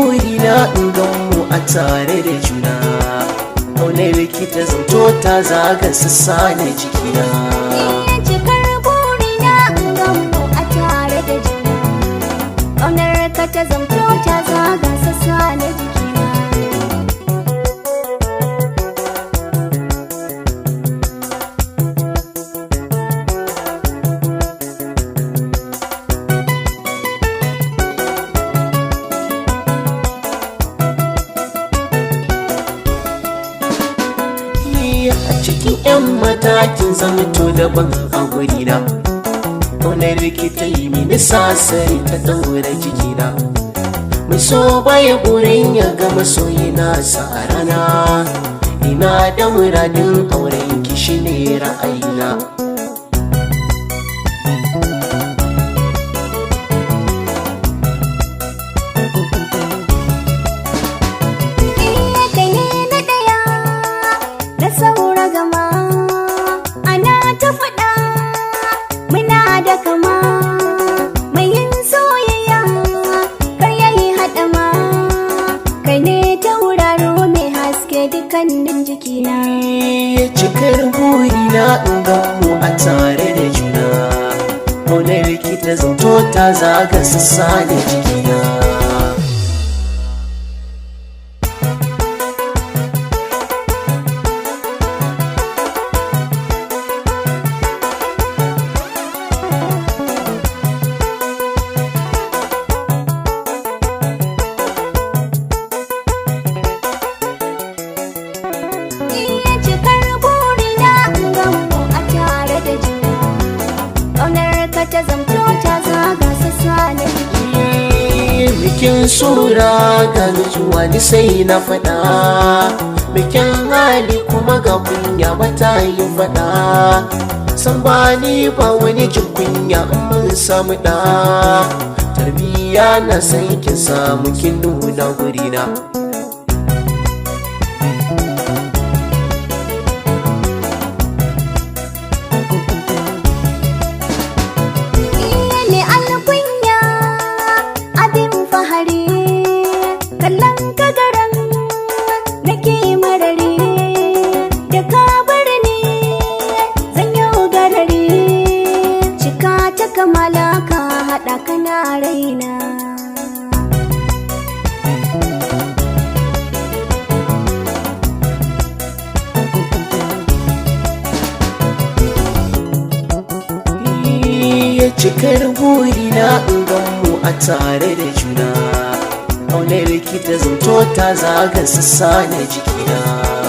burina in gan mu a tare da juna, ƙaunar ki ta zamto ta zaga sassa na jikina. Cikar burina in gan mu a tare da juna, ƙaunar ka ta zamto ta zaga sassa na jikina. A cikin 'yan matakin zamto daban a gurina, ƙaunar ki ta yi mini sasari ta ɗaura jikina. Mai so baya burin ya ga masoyina sa rana, ina da muradin auren ki shine ra'ayina. Dukkanin jikina cikar burina in gan mu a tare da juna, ƙaunar ki ta zamto ta zaga sassa da jikina. ta zamto ta zaga sassa na jiki. Bikin sura ga nutsuwa ni sai na faɗa, bikin hali kuma ga kunya bata yi faɗa. San ba ni ba wani jin kunya in mun samu ɗa, tarbiyya na sai kin samu kin nuna gurina. Kallon kagaran nake marari, da ka bar ni zan yi garari. Cika ta kamala ka haɗa kana raina. Cikar burina in gan mu a tare da juna, ƙaunar ki ta zamto ta zaga sassa na jikina.